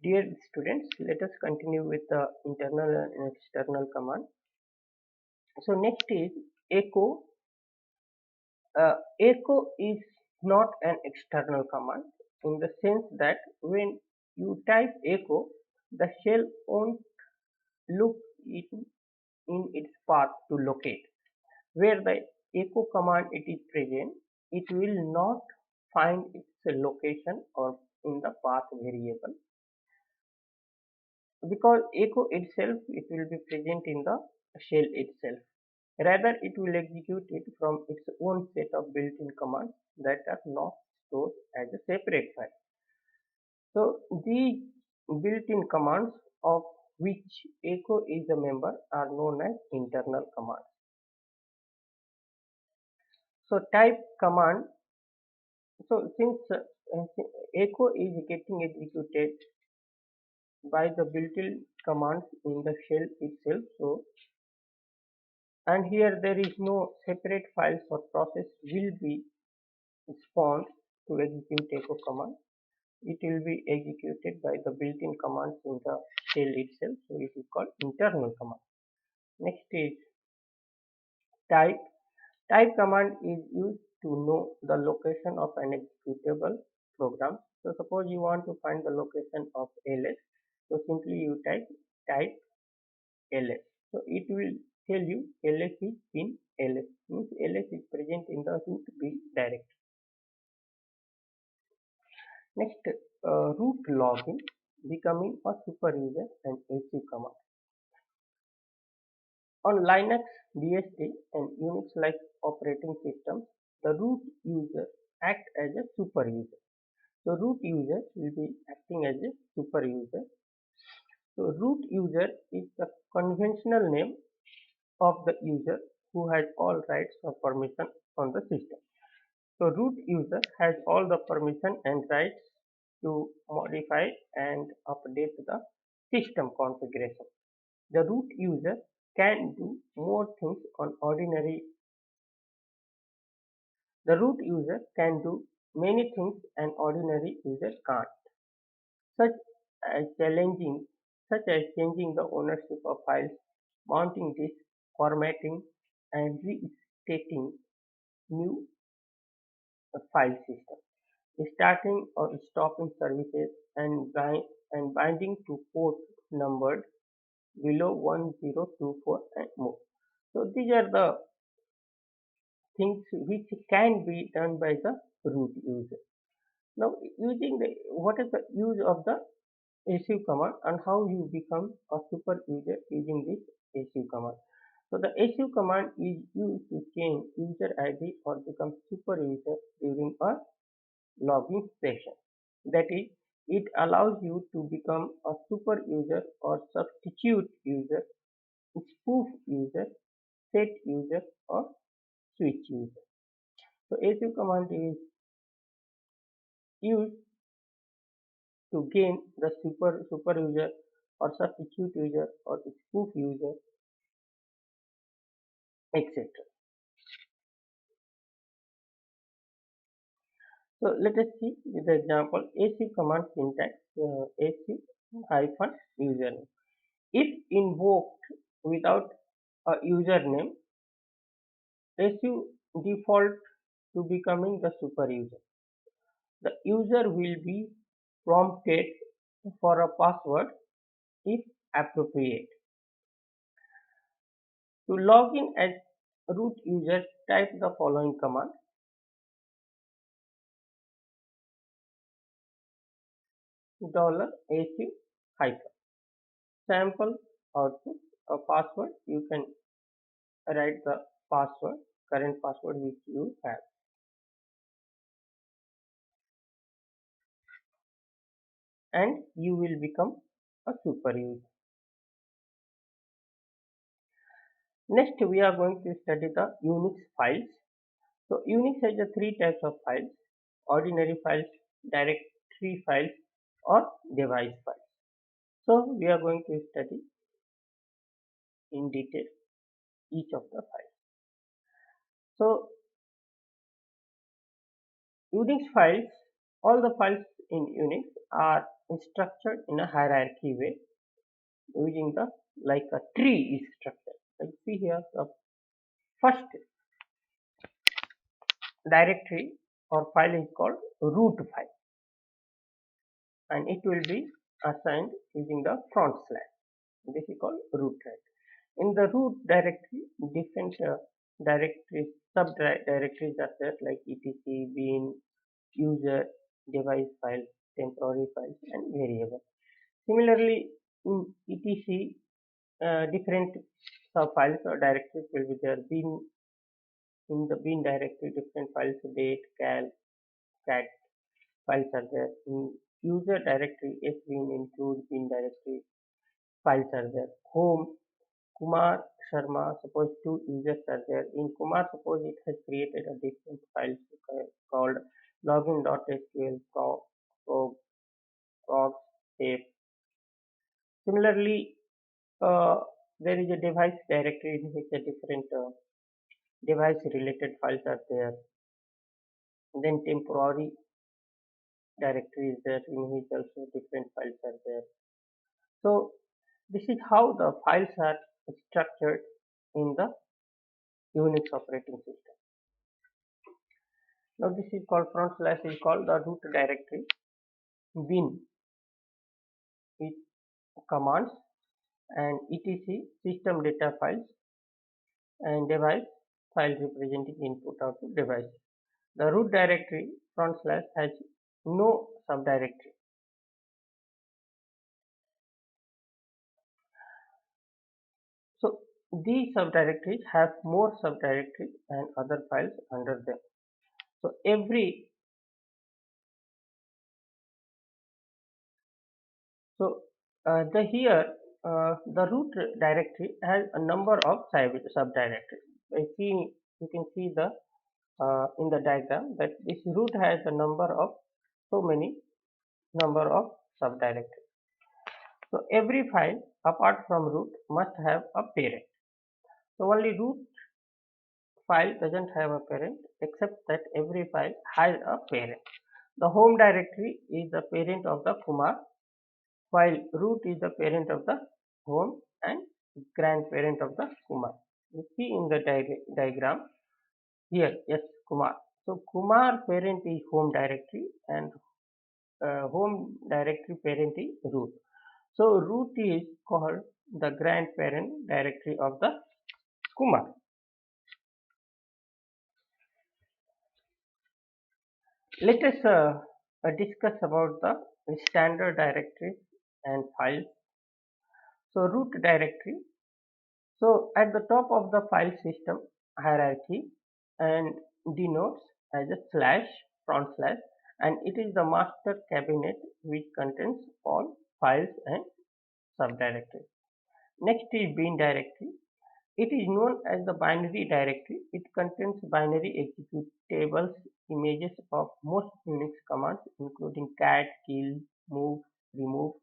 Dear students, let us continue with the internal and external command. So next is echo. Echo is not an external command in the sense that when you type echo, the shell won't look in its path to locate. Where the echo command it is present, it will not find its location or in the path variable, because echo itself it will be present in the shell itself. Rather, it will execute it from its own set of built-in commands that are not stored as a separate file. So these built-in commands, of which echo is a member, are known as internal commands. So type command. So since echo is getting executed by the built-in commands in the shell itself, so and here there is no separate files or process will be spawned to execute echo command. It will be executed by the built-in commands in the shell itself, so it is called internal command. Next is type. Type command is used to know the location of an executable program. So suppose you want to find the location of ls, so simply you type ls. So it will tell you ls is in ls, means ls is present in the root B directory. Next, root login, becoming a super user and su command. On Linux, BSD and Unix-like operating systems, the root user acts as a super user. So root user will be acting as a super user. So root user is the conventional name of the user who has all rights or permission on the system. So root user has all the permission and rights to modify and update the system configuration. The root user can do more things on ordinary. The root user can do many things an ordinary user can't, such as changing the ownership of files, mounting disk, formatting, and restating new file system, starting or stopping services, and binding to port numbered below 1024 and more. So these are the things which can be done by the root user. Now, using the what is the use of the su command and how you become a super user using this su command. So the su command is used to change user ID or become super user during a login session. That is, it allows you to become a super user or substitute user, spoof user, set user, or switch user. So su command is used to gain the super user or substitute user or spoof user, etc. So let us see with the example su command syntax. Su hyphen username. If invoked without a username, su default to becoming the super user. The user will be prompted for a password if appropriate. To log in as root user, type the following command: $su hyphen sample output a password. You can write the password, current password which you have, and you will become a super user. Next, we are going to study the Unix files. So Unix has three types of files: ordinary files, directory files, or device files. So we are going to study in detail each of the files. So Unix files, all the files in Unix are structured in a hierarchy way using the like a tree is structured. Like see here, the first directory or file is called root file, and it will be assigned using the front slash. This is called root file. In the root directory, different directories, subdirectories are there like etc, bin, user, device files, temporary files, and variable. Similarly, in etc, different sub-files or directories will be there. In the bin directory, different files, date, cal, cat files are there. In user directory, sbin, include, bin directory files are there. Home, Kumar Sharma, suppose two users are there. In Kumar, suppose it has created a different file called login.sql, progs, tape. Similarly, there is a device directory in which a different device related files are there. Then temporary directory is there in which also different files are there. So this is how the files are structured in the Unix operating system. Now this is called front slash is called the root directory. Bin is commands and etc system data files and device file representing input output device. The root directory front slash has no subdirectory. So these subdirectories have more subdirectories and other files under them. So the root directory has a number of subdirectories. You can see the in the diagram that this root has a number of number of subdirectories. So every file apart from root must have a parent. So only root file doesn't have a parent, except that every file has a parent. The home directory is the parent of the Kumar, while root is the parent of the home and grandparent of the Kumar. You see in the diagram here, yes, Kumar. So Kumar parent is home directory and home directory parent is root. So root is called the grandparent directory of the Kumar. Let us discuss about the standard directories and files. So root directory. So at the top of the file system hierarchy and denotes as a slash, front slash, and it is the master cabinet which contains all files and subdirectories. Next is bin directory. It is known as the binary directory. It contains binary executables, images of most Unix commands including cat, kill, move, remove,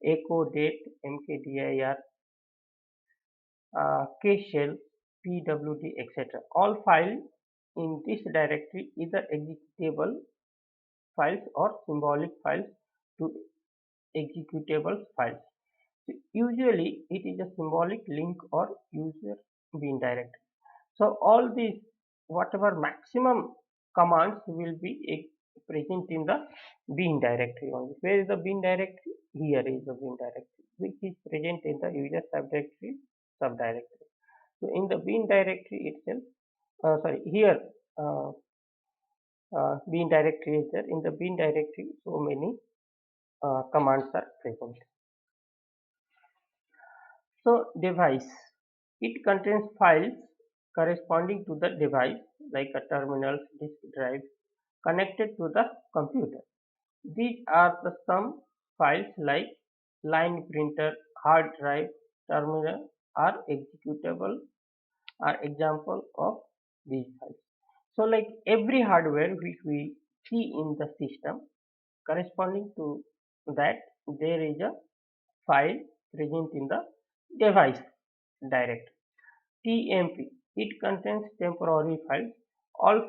echo, date, mkdir, kshell, pwd, etc. All files in this directory either executable files or symbolic files to executable files. So usually it is a symbolic link or user bin directory. So all these whatever maximum commands will be present in the bin directory only. Where is the bin directory? Here is the bin directory, which is present in the user subdirectory. So in the bin directory itself, here uh, bin directory is there. In the bin directory, so many commands are present. So device, it contains files corresponding to the device like a terminal, disk drive connected to the computer. These are the some files like line printer, hard drive, terminal are executable are example of these files. So like every hardware which we see in the system corresponding to that there is a file present in the device directory. TMP, it contains temporary files. All